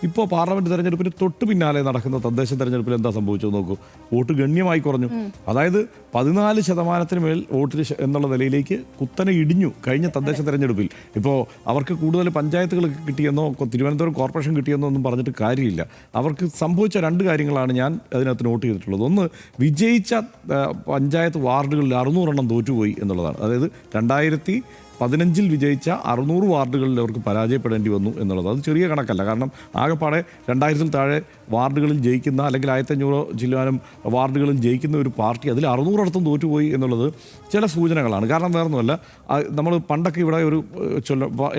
ഇപ്പോൾ പാർലമെന്റ് തെരഞ്ഞെടുപ്പിന് തൊട്ട് പിന്നാലെ നടക്കുന്ന തദ്ദേശ തെരഞ്ഞെടുപ്പിൽ എന്താ സംഭവിച്ചത് നോക്കൂ. വോട്ട് ഗണ്യമായി കുറഞ്ഞു. അതായത് 14% മേൽ വോട്ട് എന്നുള്ള നിലയിലേക്ക് കുത്തനെ ഇടിഞ്ഞു കഴിഞ്ഞ തദ്ദേശ തെരഞ്ഞെടുപ്പിൽ. ഇപ്പോൾ അവർക്ക് കൂടുതൽ പഞ്ചായത്തുകൾ കിട്ടിയെന്നോ തിരുവനന്തപുരം കോർപ്പറേഷൻ കിട്ടിയെന്നോ ഒന്നും പറഞ്ഞിട്ട് കാര്യമില്ല. അവർക്ക് സംഭവിച്ച രണ്ട് കാര്യങ്ങളാണ് ഞാൻ അതിനകത്ത് നോട്ട് ചെയ്തിട്ടുള്ളത്. ഒന്ന്, വിജയിച്ച പഞ്ചായത്ത് വാർഡുകളിൽ 600 തോറ്റുപോയി എന്നുള്ളതാണ്. അതായത് 2015 വിജയിച്ച 600 വാർഡുകളിൽ അവർക്ക് പരാജയപ്പെടേണ്ടി വന്നു എന്നുള്ളത്. അത് ചെറിയ കണക്കല്ല. കാരണം ആകെപ്പാടെ 2000 താഴെ വാർഡുകളിൽ ജയിക്കുന്ന, അല്ലെങ്കിൽ 1500 ചില്ലാനും വാർഡുകളിൽ ജയിക്കുന്ന ഒരു പാർട്ടി അതിൽ 600 തോറ്റുപോയി എന്നുള്ളത് ചില സൂചനകളാണ്. കാരണം വേറൊന്നുമല്ല, നമ്മൾ പണ്ടൊക്കെ ഇവിടെ ഒരു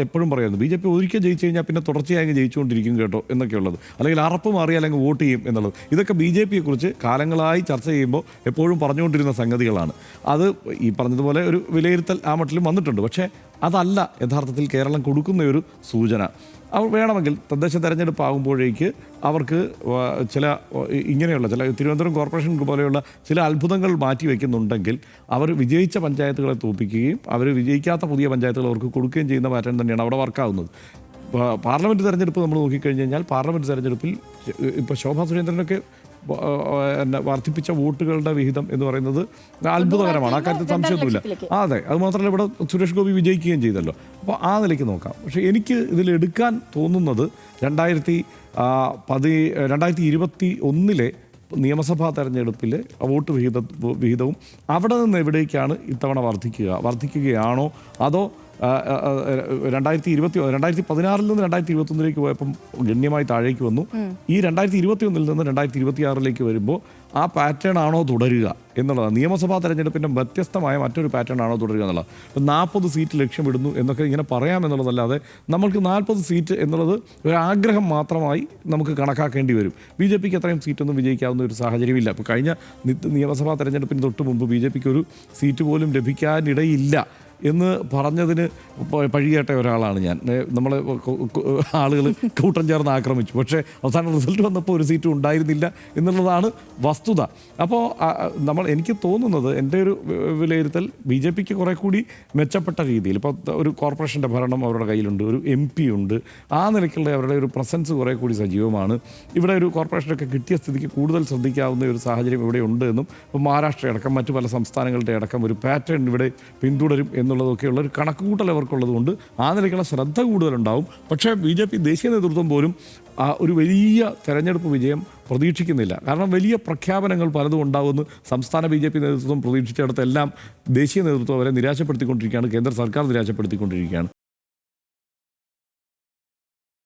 എപ്പോഴും പറയുന്നത് BJP ഒരിക്കൽ ജയിച്ചു കഴിഞ്ഞാൽ പിന്നെ തുടർച്ചയായി ജയിച്ചുകൊണ്ടിരിക്കും കേട്ടോ എന്നൊക്കെയുള്ളത്, അല്ലെങ്കിൽ അറപ്പ് മാറി അല്ലെങ്കിൽ വോട്ട് ചെയ്യും എന്നുള്ളത്. ഇതൊക്കെ BJPയെക്കുറിച്ച് കാലങ്ങളായി ചർച്ച ചെയ്യുമ്പോൾ എപ്പോഴും പറഞ്ഞുകൊണ്ടിരുന്ന സംഗതികളാണ്. അത് ഈ പറഞ്ഞതുപോലെ ഒരു വിലയിരുത്തൽ ആ മട്ടിലും വന്നിട്ടുണ്ട്. പക്ഷേ അതല്ല യഥാർത്ഥത്തിൽ കേരളം കൊടുക്കുന്ന ഒരു സൂചന. അവർ വേണമെങ്കിൽ തദ്ദേശ തെരഞ്ഞെടുപ്പ് ആകുമ്പോഴേക്ക് അവർക്ക് ഇങ്ങനെയുള്ള ചില തിരുവനന്തപുരം കോർപ്പറേഷൻ പോലെയുള്ള ചില അത്ഭുതങ്ങൾ മാറ്റി വയ്ക്കുന്നുണ്ടെങ്കിൽ അവർ വിജയിച്ച പഞ്ചായത്തുകളെ തോൽപ്പിക്കുകയും അവർ വിജയിക്കാത്ത പുതിയ പഞ്ചായത്തുകൾ അവർക്ക് കൊടുക്കുകയും ചെയ്യുന്ന പാറ്റേൺ തന്നെയാണ് അവിടെ വർക്കാവുന്നത്. പാർലമെൻറ്റ് തെരഞ്ഞെടുപ്പ് നമ്മൾ നോക്കിക്കഴിഞ്ഞ് കഴിഞ്ഞാൽ പാർലമെൻറ്റ് തെരഞ്ഞെടുപ്പിൽ ഇപ്പോൾ ശോഭാ സുരേന്ദ്രനൊക്കെ വർദ്ധിപ്പിച്ച വോട്ടുകളുടെ വിഹിതം എന്ന് പറയുന്നത് അത്ഭുതകരമാണ്. ആ കാര്യത്തിൽ സംശയമൊന്നുമില്ല. അതെ, അത് മാത്രമല്ല ഇവിടെ സുരേഷ് ഗോപി വിജയിക്കുകയും ചെയ്തല്ലോ. അപ്പോൾ ആ നിലയ്ക്ക് നോക്കാം. പക്ഷേ എനിക്ക് ഇതിലെടുക്കാൻ തോന്നുന്നത് 2021 നിയമസഭാ തെരഞ്ഞെടുപ്പിലെ വോട്ട് വിഹിതവും അവിടെ നിന്ന് എവിടേക്കാണ് ഇത്തവണ വർദ്ധിക്കുകയാണോ അതോ 2016 നിന്ന് 2021 പോയപ്പം ഗണ്യമായി താഴേക്ക് വന്നു. ഈ 2021 നിന്ന് 2026 വരുമ്പോൾ ആ പാറ്റേൺ ആണോ തുടരുക എന്നുള്ളതാണ്. നിയമസഭാ തെരഞ്ഞെടുപ്പിൻ്റെ വ്യത്യസ്തമായ മറ്റൊരു പാറ്റേൺ ആണോ തുടരുക എന്നുള്ളത്. 40 സീറ്റ് ലക്ഷ്യമിടുന്നു എന്നൊക്കെ ഇങ്ങനെ പറയാമെന്നുള്ളതല്ലാതെ നമ്മൾക്ക് 40 സീറ്റ് എന്നുള്ളത് ഒരു ആഗ്രഹം മാത്രമായി നമുക്ക് കണക്കാക്കേണ്ടി വരും. BJPക്ക് അത്രയും സീറ്റൊന്നും വിജയിക്കാവുന്ന ഒരു സാഹചര്യമില്ല. ഇപ്പോൾ കഴിഞ്ഞ നിയമസഭാ തെരഞ്ഞെടുപ്പിന് തൊട്ട് മുമ്പ് BJPക്ക് ഒരു സീറ്റ് പോലും ലഭിക്കാനിടയില്ല എന്ന് പറഞ്ഞതിന് പഴികേട്ട ഒരാളാണ് ഞാൻ. നമ്മളെ ആളുകൾ കൂട്ടം ചേർന്ന് ആക്രമിച്ചു. പക്ഷേ അവസാനം റിസൾട്ട് വന്നപ്പോൾ ഒരു സീറ്റും ഉണ്ടായിരുന്നില്ല എന്നുള്ളതാണ് വസ്തുത. അപ്പോൾ എനിക്ക് തോന്നുന്നത്, എൻ്റെ ഒരു വിലയിരുത്തൽ, BJPക്ക് കുറേ കൂടി മെച്ചപ്പെട്ട രീതിയിൽ ഇപ്പോൾ ഒരു കോർപ്പറേഷൻ്റെ ഭരണം അവരുടെ കയ്യിലുണ്ട്, ഒരു MP ഉണ്ട്. ആ നിലയ്ക്കുള്ള അവരുടെ ഒരു പ്രസൻസ് കുറേ കൂടി സജീവമാണ്. ഇവിടെ ഒരു കോർപ്പറേഷനൊക്കെ കിട്ടിയ സ്ഥിതിക്ക് കൂടുതൽ ശ്രദ്ധിക്കാവുന്ന ഒരു സാഹചര്യം ഇവിടെ ഉണ്ട് എന്നും, ഇപ്പോൾ മഹാരാഷ്ട്ര അടക്കം മറ്റു പല സംസ്ഥാനങ്ങളുടെ അടക്കം ഒരു പാറ്റേൺ ഇവിടെ പിന്തുടരും എന്നുള്ളതൊക്കെയുള്ള ഒരു കണക്കുകൂട്ടൽ അവർക്കുള്ളത് കൊണ്ട് ആ നിലയ്ക്കുള്ള ശ്രദ്ധ കൂടുതലുണ്ടാവും. പക്ഷേ BJP ദേശീയ നേതൃത്വം പോലും ഒരു വലിയ തെരഞ്ഞെടുപ്പ് വിജയം പ്രതീക്ഷിക്കുന്നില്ല. കാരണം വലിയ പ്രഖ്യാപനങ്ങൾ പലതും ഉണ്ടാകുമെന്ന് സംസ്ഥാന BJP നേതൃത്വം പ്രതീക്ഷിച്ചിടത്തെല്ലാം ദേശീയ നേതൃത്വം അവരെ നിരാശപ്പെടുത്തിക്കൊണ്ടിരിക്കുകയാണ്. കേന്ദ്ര സർക്കാർ നിരാശപ്പെടുത്തിക്കൊണ്ടിരിക്കുകയാണ്.